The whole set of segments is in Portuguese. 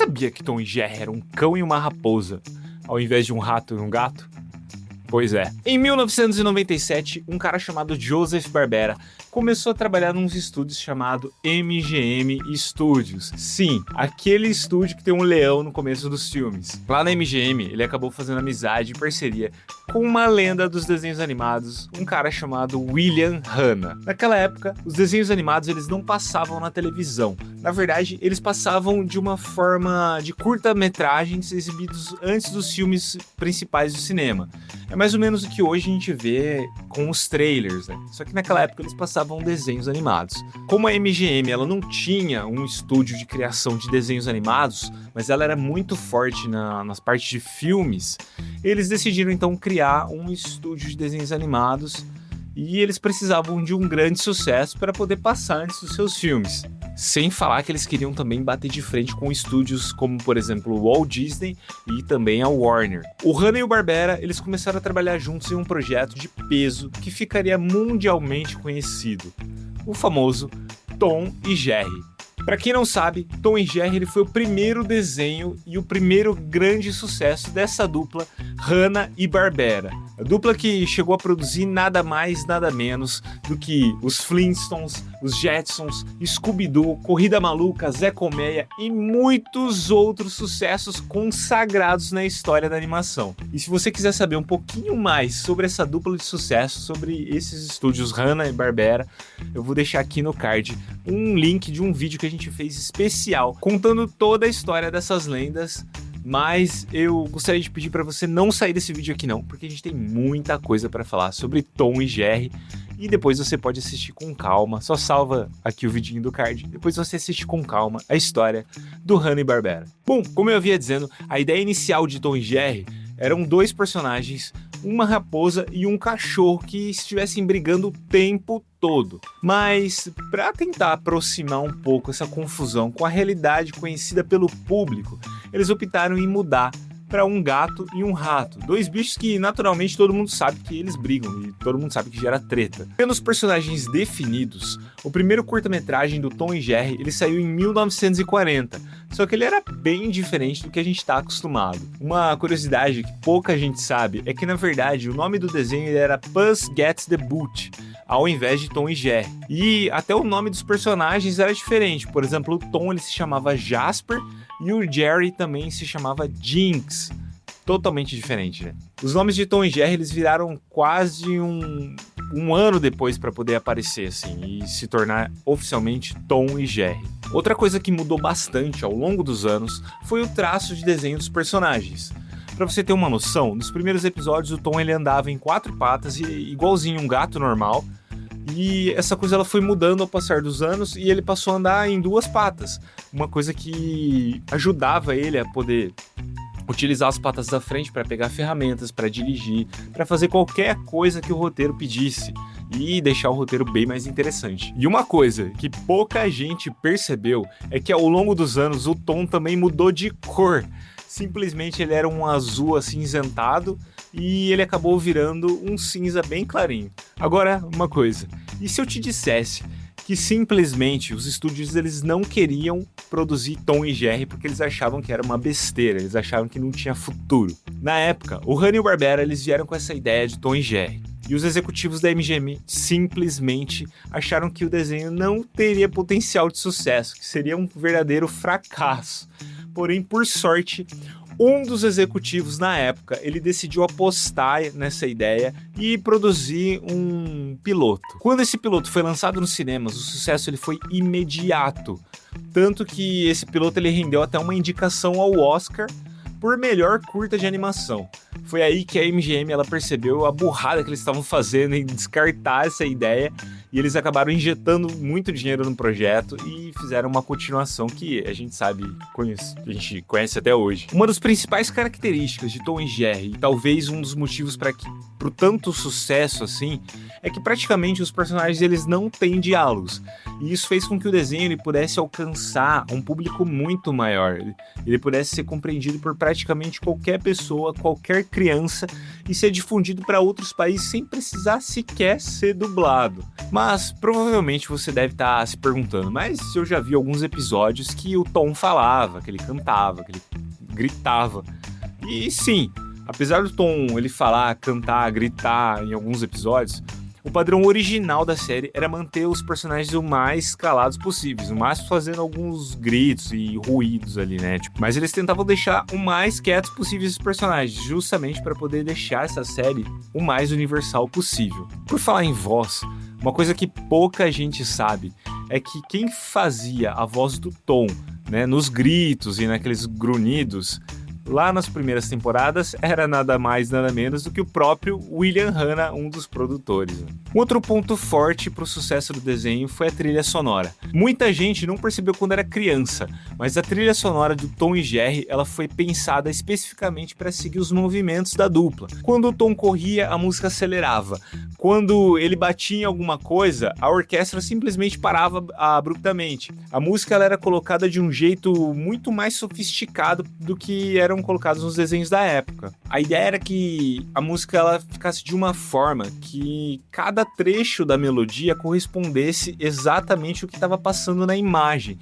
sabia que Tom e Jerry era um cão e uma raposa, ao invés de um rato e um gato? Pois é. Em 1997, um cara chamado Joseph Barbera começou a trabalhar nos estúdios chamado MGM Studios. Sim, aquele estúdio que tem um leão no começo dos filmes. Lá na MGM, ele acabou fazendo amizade e parceria com uma lenda dos desenhos animados, um cara chamado William Hanna. Naquela época, os desenhos animados eles não passavam na televisão. Na verdade, eles passavam de uma forma de curta-metragens exibidos antes dos filmes principais do cinema. É mais ou menos o que hoje a gente vê com os trailers, né? Só que naquela época eles passavam desenhos animados. Como a MGM ela não tinha um estúdio de criação de desenhos animados, mas ela era muito forte nas partes de filmes, eles decidiram então criar um estúdio de desenhos animados e eles precisavam de um grande sucesso para poder passar antes dos seus filmes. Sem falar que eles queriam também bater de frente com estúdios como, por exemplo, o Walt Disney e também a Warner. O Hanna e o Barbera, eles começaram a trabalhar juntos em um projeto de peso que ficaria mundialmente conhecido, o famoso Tom e Jerry. Para quem não sabe, Tom e Jerry ele foi o primeiro desenho e o primeiro grande sucesso dessa dupla Hanna e Barbera. A dupla que chegou a produzir nada mais, nada menos do que os Flintstones, os Jetsons, Scooby-Doo, Corrida Maluca, Zé Colmeia e muitos outros sucessos consagrados na história da animação. E se você quiser saber um pouquinho mais sobre essa dupla de sucesso, sobre esses estúdios Hanna e Barbera, eu vou deixar aqui no card um link de um vídeo que a gente fez especial contando toda a história dessas lendas. Mas eu gostaria de pedir para você não sair desse vídeo aqui não, porque a gente tem muita coisa para falar sobre Tom e Jerry e depois você pode assistir com calma, só salva aqui o vidinho do card, depois você assiste com calma a história do Hanna e Barbera. Bom, como eu havia dizendo, a ideia inicial de Tom e Jerry eram dois personagens, uma raposa e um cachorro que estivessem brigando o tempo todo. Mas para tentar aproximar um pouco essa confusão com a realidade conhecida pelo público, eles optaram em mudar para um gato e um rato, dois bichos que naturalmente todo mundo sabe que eles brigam e todo mundo sabe que gera treta. Tendo os personagens definidos, o primeiro curta-metragem do Tom e Jerry ele saiu em 1940, só que ele era bem diferente do que a gente está acostumado. Uma curiosidade que pouca gente sabe é que na verdade o nome do desenho ele era Puss Gets the Boot, ao invés de Tom e Jerry. E até o nome dos personagens era diferente, por exemplo, o Tom ele se chamava Jasper e o Jerry também se chamava Jinx. Totalmente diferente, né? Os nomes de Tom e Jerry eles viraram quase um ano depois para poder aparecer assim e se tornar oficialmente Tom e Jerry. Outra coisa que mudou bastante ao longo dos anos foi o traço de desenho dos personagens. Para você ter uma noção, nos primeiros episódios o Tom ele andava em quatro patas e igualzinho um gato normal. E essa coisa ela foi mudando ao passar dos anos e ele passou a andar em duas patas. Uma coisa que ajudava ele a poder utilizar as patas da frente para pegar ferramentas, para dirigir, para fazer qualquer coisa que o roteiro pedisse e deixar o roteiro bem mais interessante. E uma coisa que pouca gente percebeu é que ao longo dos anos o Tom também mudou de cor. Simplesmente ele era um azul acinzentado e ele acabou virando um cinza bem clarinho. Agora, uma coisa, e se eu te dissesse que simplesmente os estúdios eles não queriam produzir Tom e Jerry porque eles achavam que era uma besteira, eles achavam que não tinha futuro. Na época, o Hanna e o Barbera eles vieram com essa ideia de Tom e Jerry. E os executivos da MGM simplesmente acharam que o desenho não teria potencial de sucesso, que seria um verdadeiro fracasso. Porém, por sorte, um dos executivos na época, ele decidiu apostar nessa ideia e produzir um piloto. Quando esse piloto foi lançado nos cinemas, o sucesso ele foi imediato. Tanto que esse piloto ele rendeu até uma indicação ao Oscar por melhor curta de animação. Foi aí que a MGM ela percebeu a burrada que eles estavam fazendo em descartar essa ideia e eles acabaram injetando muito dinheiro no projeto e fizeram uma continuação que a gente sabe, a gente conhece até hoje. Uma das principais características de Tom e Jerry, e talvez um dos motivos para que pro tanto sucesso assim, é que praticamente os personagens eles não têm diálogos. E isso fez com que o desenho ele pudesse alcançar um público muito maior. Ele pudesse ser compreendido por praticamente qualquer pessoa, qualquer criança e ser difundido para outros países sem precisar sequer ser dublado. Mas provavelmente você deve estar se perguntando, mas eu já vi alguns episódios que o Tom falava, que ele cantava, que ele gritava. E sim, apesar do Tom ele falar, cantar, gritar em alguns episódios, o padrão original da série era manter os personagens o mais calados possíveis, o máximo fazendo alguns gritos e ruídos ali, né? Mas eles tentavam deixar o mais quietos possíveis os personagens, justamente para poder deixar essa série o mais universal possível. Por falar em voz, uma coisa que pouca gente sabe é que quem fazia a voz do Tom, né, nos gritos e naqueles grunhidos, lá nas primeiras temporadas, era nada mais, nada menos do que o próprio William Hanna, um dos produtores. Um outro ponto forte para o sucesso do desenho foi a trilha sonora. Muita gente não percebeu quando era criança, mas a trilha sonora do Tom e Jerry ela foi pensada especificamente para seguir os movimentos da dupla. Quando o Tom corria, a música acelerava. Quando ele batia em alguma coisa, a orquestra simplesmente parava abruptamente. A música ela era colocada de um jeito muito mais sofisticado do que eram colocados nos desenhos da época. A ideia era que a música ela ficasse de uma forma que cada trecho da melodia correspondesse exatamente o que estava passando na imagem.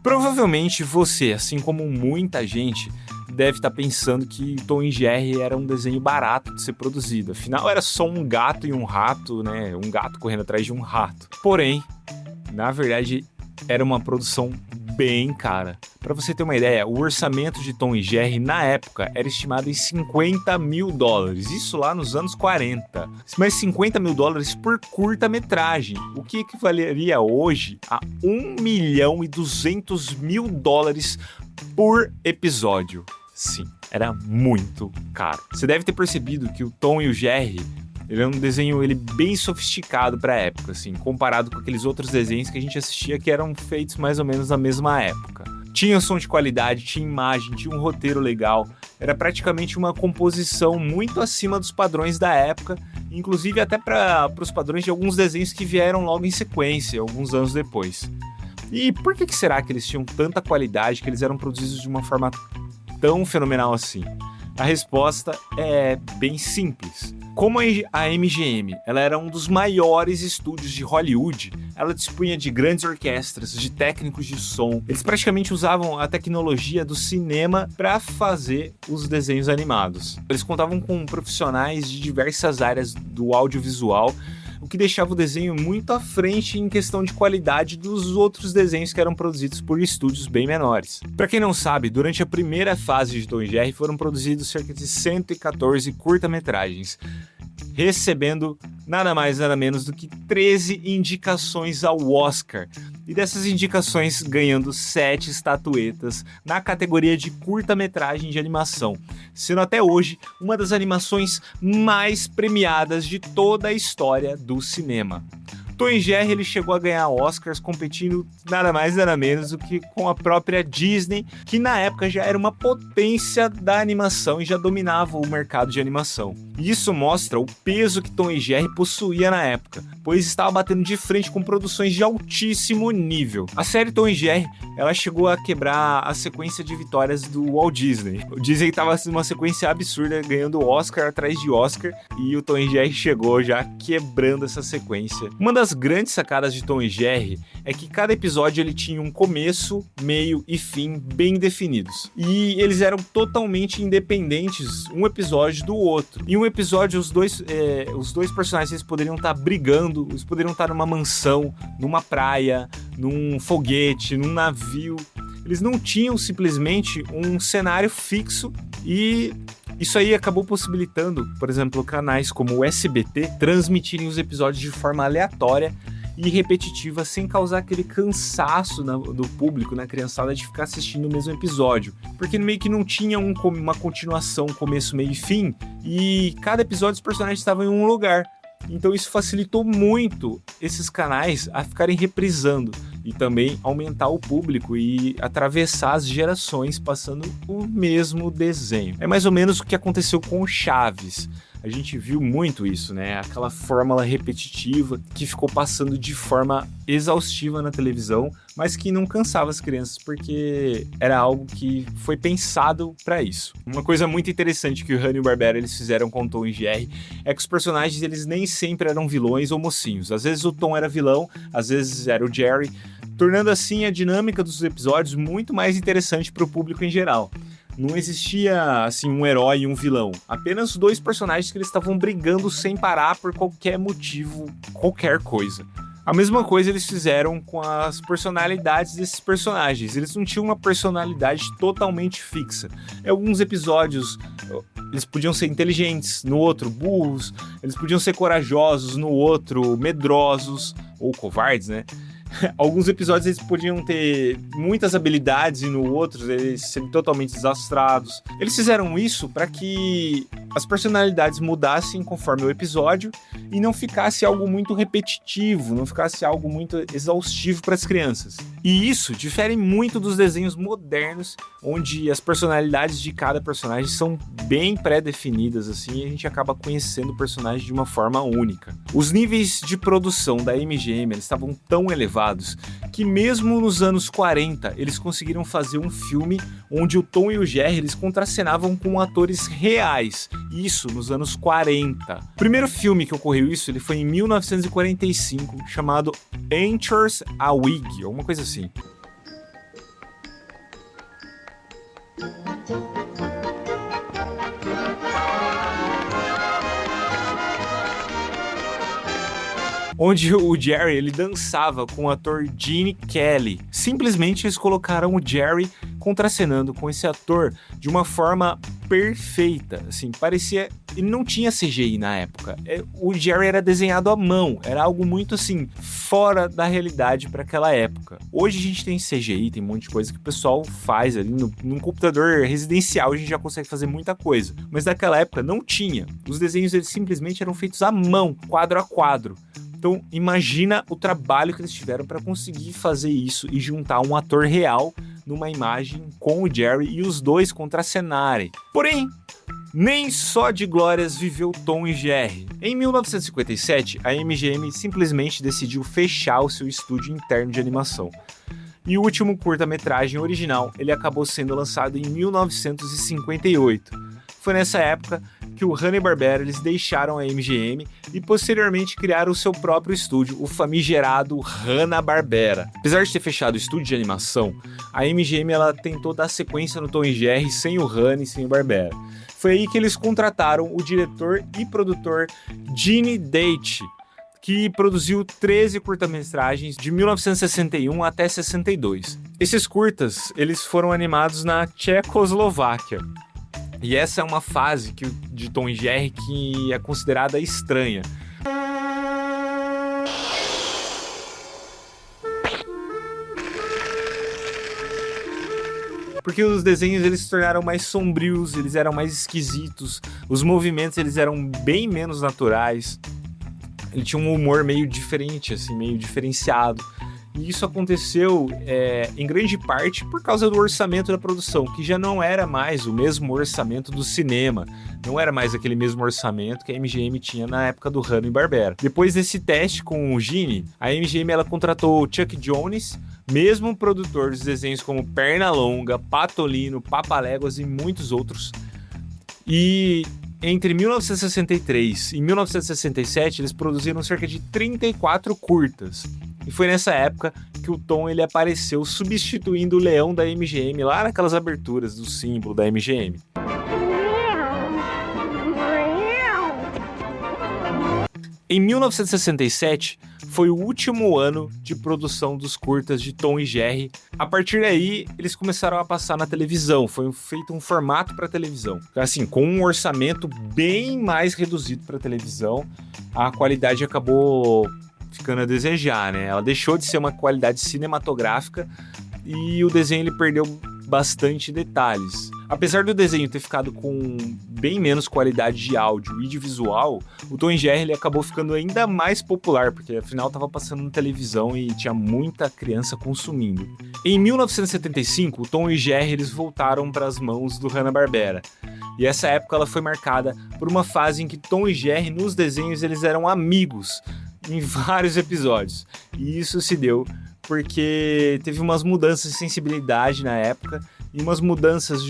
Provavelmente você, assim como muita gente, deve estar pensando que Tom e Jerry era um desenho barato de ser produzido. Afinal, era só um gato e um rato, né? Um gato correndo atrás de um rato. Porém, na verdade, era uma produção bem cara. Para você ter uma ideia, o orçamento de Tom e Jerry na época era estimado em $50 mil. Isso lá nos anos 40. Mas $50 mil por curta-metragem, o que equivaleria hoje a $1.200.000 por episódio. Sim, era muito caro. Você deve ter percebido que o Tom e o Jerry ele é um desenho bem sofisticado para a época, assim, comparado com aqueles outros desenhos que a gente assistia que eram feitos mais ou menos na mesma época. Tinha som de qualidade, tinha imagem, tinha um roteiro legal, era praticamente uma composição muito acima dos padrões da época, inclusive até para os padrões de alguns desenhos que vieram logo em sequência, alguns anos depois. E por que será que eles tinham tanta qualidade, que eles eram produzidos de uma forma tão fenomenal assim? A resposta é bem simples. Como a MGM ela era um dos maiores estúdios de Hollywood, ela dispunha de grandes orquestras, de técnicos de som. Eles praticamente usavam a tecnologia do cinema para fazer os desenhos animados. Eles contavam com profissionais de diversas áreas do audiovisual, o que deixava o desenho muito à frente em questão de qualidade dos outros desenhos que eram produzidos por estúdios bem menores. Para quem não sabe, durante a primeira fase de Tom e Jerry foram produzidos cerca de 114 curta-metragens, recebendo nada mais nada menos do que 13 indicações ao Oscar, e dessas indicações ganhando 7 estatuetas na categoria de curta-metragem de animação, sendo até hoje uma das animações mais premiadas de toda a história do cinema. Tom e Jerry ele chegou a ganhar Oscars competindo nada mais nada menos do que com a própria Disney, que na época já era uma potência da animação e já dominava o mercado de animação. E isso mostra o peso que Tom e Jerry possuía na época, pois estava batendo de frente com produções de altíssimo nível. A série Tom e Jerry ela chegou a quebrar a sequência de vitórias do Walt Disney. O Disney estava numa sequência absurda, ganhando Oscar atrás de Oscar, e o Tom e Jerry chegou já quebrando essa sequência. Uma das grandes sacadas de Tom e Jerry é que cada episódio ele tinha um começo, meio e fim bem definidos. E eles eram totalmente independentes um episódio do outro. Em um episódio, os dois personagens eles poderiam estar brigando, eles poderiam estar numa mansão, numa praia, num foguete, num navio. Eles não tinham simplesmente um cenário fixo, e isso aí acabou possibilitando, por exemplo, canais como o SBT transmitirem os episódios de forma aleatória e repetitiva, sem causar aquele cansaço do público, na criançada, de ficar assistindo o mesmo episódio. Porque meio que não tinha uma continuação, começo, meio e fim, e cada episódio os personagens estavam em um lugar. Então isso facilitou muito esses canais a ficarem reprisando. e também aumentar o público e atravessar as gerações passando o mesmo desenho. É mais ou menos o que aconteceu com o Chaves. A gente viu muito isso, né? Aquela fórmula repetitiva que ficou passando de forma exaustiva na televisão, mas que não cansava as crianças porque era algo que foi pensado para isso. Uma coisa muito interessante que o Hanna-Barbera eles fizeram com o Tom e Jerry é que os personagens eles nem sempre eram vilões ou mocinhos. Às vezes o Tom era vilão, às vezes era o Jerry, tornando assim a dinâmica dos episódios muito mais interessante para o público em geral. Não existia, assim, um herói e um vilão. Apenas dois personagens que eles estavam brigando sem parar por qualquer motivo, qualquer coisa. A mesma coisa eles fizeram com as personalidades desses personagens. Eles não tinham uma personalidade totalmente fixa. Em alguns episódios, eles podiam ser inteligentes, no outro, burros. Eles podiam ser corajosos, no outro, medrosos ou covardes, né? Alguns episódios eles podiam ter muitas habilidades e no outros eles serem totalmente desastrados. Eles fizeram isso para que as personalidades mudassem conforme o episódio e não ficasse algo muito repetitivo, não ficasse algo muito exaustivo para as crianças. E isso difere muito dos desenhos modernos, onde as personalidades de cada personagem são bem pré-definidas assim, e a gente acaba conhecendo o personagem de uma forma única. Os níveis de produção da MGM eles estavam tão elevados que mesmo nos anos 40 eles conseguiram fazer um filme onde o Tom e o Jerry eles contracenavam com atores reais, isso nos anos 40. O primeiro filme que ocorreu isso ele foi em 1945, chamado Enters a Wig, alguma coisa assim. Onde o Jerry ele dançava com o ator Gene Kelly. Simplesmente eles colocaram o Jerry contracenando com esse ator de uma forma perfeita, assim, parecia... Ele não tinha CGI na época, o Jerry era desenhado à mão, era algo muito assim, fora da realidade para aquela época. Hoje a gente tem CGI, tem um monte de coisa que o pessoal faz ali num computador residencial, a gente já consegue fazer muita coisa, mas naquela época não tinha, os desenhos eles simplesmente eram feitos à mão, quadro a quadro. Então imagina o trabalho que eles tiveram para conseguir fazer isso e juntar um ator real numa imagem com o Jerry e os dois contracenarem. Porém, nem só de glórias viveu Tom e Jerry. Em 1957, a MGM simplesmente decidiu fechar o seu estúdio interno de animação. E o último curta-metragem original, ele acabou sendo lançado em 1958. Foi nessa época que o Hanna-Barbera eles deixaram a MGM e posteriormente criaram o seu próprio estúdio, o famigerado Hanna-Barbera. Apesar de ter fechado o estúdio de animação, a MGM ela tentou dar sequência no Tom e Jerry sem o Hanna e sem o Barbera. Foi aí que eles contrataram o diretor e produtor Gene Date, que produziu 13 curta-metragens de 1961 até 62. Esses curtas eles foram animados na Tchecoslováquia. E essa é uma fase de Tom e Jerry que é considerada estranha. Porque os desenhos eles se tornaram mais sombrios, eles eram mais esquisitos, os movimentos eles eram bem menos naturais. Ele tinha um humor meio diferente, assim, meio diferenciado. E isso aconteceu em grande parte por causa do orçamento da produção, que já não era mais o mesmo orçamento do cinema, não era mais aquele mesmo orçamento que a MGM tinha na época do Hanna-Barbera. Depois desse teste com o Gene, a MGM ela contratou o Chuck Jones, mesmo produtor dos desenhos como Pernalonga, Patolino, Papaléguas e muitos outros. E entre 1963 e 1967 eles produziram cerca de 34 curtas. E foi nessa época que o Tom ele apareceu substituindo o leão da MGM lá naquelas aberturas do símbolo da MGM. Em 1967 foi o último ano de produção dos curtas de Tom e Jerry. A partir daí, eles começaram a passar na televisão. Foi feito um formato para televisão. Assim, com um orçamento bem mais reduzido para televisão, a qualidade acabou ficando a desejar, né? Ela deixou de ser uma qualidade cinematográfica e o desenho ele perdeu bastante detalhes. Apesar do desenho ter ficado com bem menos qualidade de áudio e de visual, o Tom e Jerry ele acabou ficando ainda mais popular, porque afinal estava passando na televisão e tinha muita criança consumindo. Em 1975, o Tom e Jerry eles voltaram para as mãos do Hanna-Barbera. E essa época ela foi marcada por uma fase em que Tom e Jerry nos desenhos eles eram amigos em vários episódios. E isso se deu porque teve umas mudanças de sensibilidade na época e umas mudanças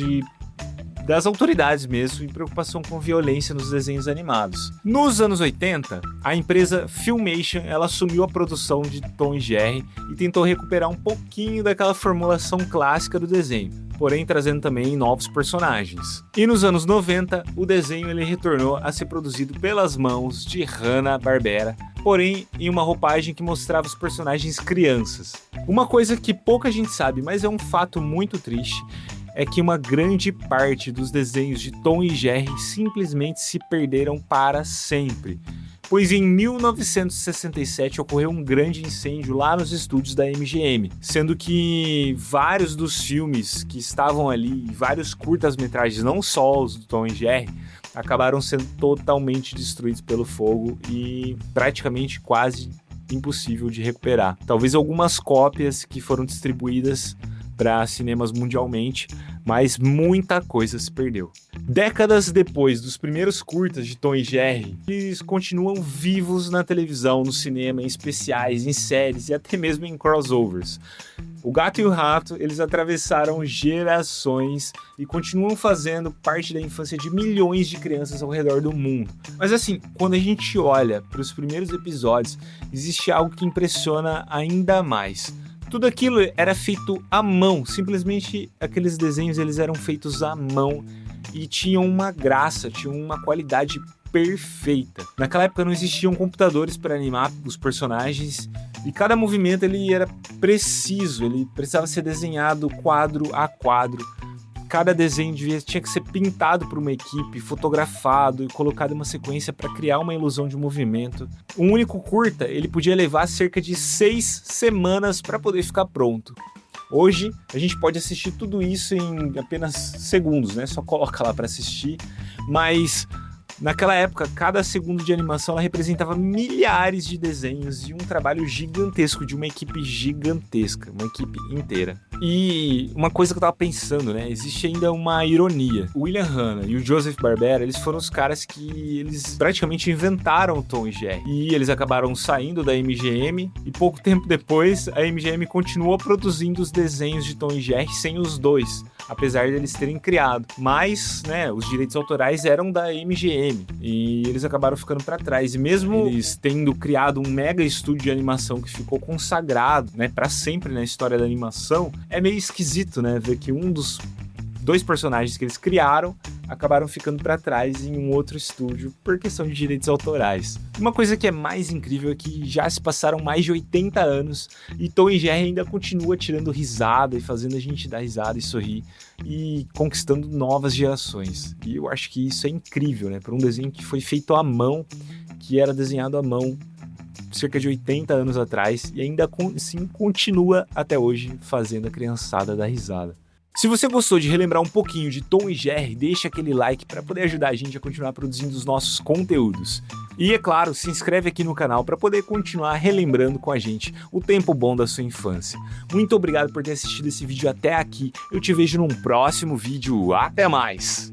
das autoridades mesmo em preocupação com violência nos desenhos animados. Nos anos 80, a empresa Filmation ela assumiu a produção de Tom e Jerry e tentou recuperar um pouquinho daquela formulação clássica do desenho, porém trazendo também novos personagens. E nos anos 90, o desenho ele retornou a ser produzido pelas mãos de Hanna-Barbera, porém em uma roupagem que mostrava os personagens crianças. Uma coisa que pouca gente sabe, mas é um fato muito triste, é que uma grande parte dos desenhos de Tom e Jerry simplesmente se perderam para sempre. Pois em 1967 ocorreu um grande incêndio lá nos estúdios da MGM, sendo que vários dos filmes que estavam ali, vários curtas-metragens, não só os do Tom e Jerry, acabaram sendo totalmente destruídos pelo fogo e praticamente quase impossível de recuperar. Talvez algumas cópias que foram distribuídas para cinemas mundialmente, mas muita coisa se perdeu. Décadas depois dos primeiros curtas de Tom e Jerry, eles continuam vivos na televisão, no cinema, em especiais, em séries e até mesmo em crossovers. O Gato e o Rato, eles atravessaram gerações e continuam fazendo parte da infância de milhões de crianças ao redor do mundo. Mas assim, quando a gente olha para os primeiros episódios, existe algo que impressiona ainda mais. Tudo aquilo era feito à mão, simplesmente aqueles desenhos eles eram feitos à mão e tinham uma graça, tinham uma qualidade perfeita. Naquela época não existiam computadores para animar os personagens e cada movimento ele era preciso, ele precisava ser desenhado quadro a quadro. Cada desenho tinha que ser pintado por uma equipe, fotografado e colocado em uma sequência para criar uma ilusão de movimento. Um único curta, ele podia levar cerca de 6 semanas para poder ficar pronto. Hoje, a gente pode assistir tudo isso em apenas segundos, né? Só coloca lá para assistir, mas naquela época, cada segundo de animação ela representava milhares de desenhos e um trabalho gigantesco de uma equipe gigantesca, uma equipe inteira. E uma coisa que eu tava pensando, né? Existe ainda uma ironia. O William Hanna e o Joseph Barbera, eles foram os caras que eles praticamente inventaram o Tom e Jerry. E eles acabaram saindo da MGM e pouco tempo depois a MGM continuou produzindo os desenhos de Tom e Jerry sem os dois, apesar de eles terem criado. Mas, né, os direitos autorais eram da MGM e eles acabaram ficando para trás. E mesmo eles tendo criado um mega estúdio de animação que ficou consagrado, né, para sempre na história da animação, é meio esquisito, né, ver que um dos 2 personagens que eles criaram acabaram ficando para trás em um outro estúdio por questão de direitos autorais. Uma coisa que é mais incrível é que já se passaram mais de 80 anos e Tom e Jerry ainda continua tirando risada e fazendo a gente dar risada e sorrir e conquistando novas gerações. E eu acho que isso é incrível, né, para um desenho que foi feito à mão, que era desenhado à mão cerca de 80 anos atrás e ainda assim continua até hoje fazendo a criançada dar risada. Se você gostou de relembrar um pouquinho de Tom e Jerry, deixa aquele like para poder ajudar a gente a continuar produzindo os nossos conteúdos. E é claro, se inscreve aqui no canal para poder continuar relembrando com a gente o tempo bom da sua infância. Muito obrigado por ter assistido esse vídeo até aqui. Eu te vejo num próximo vídeo. Até mais!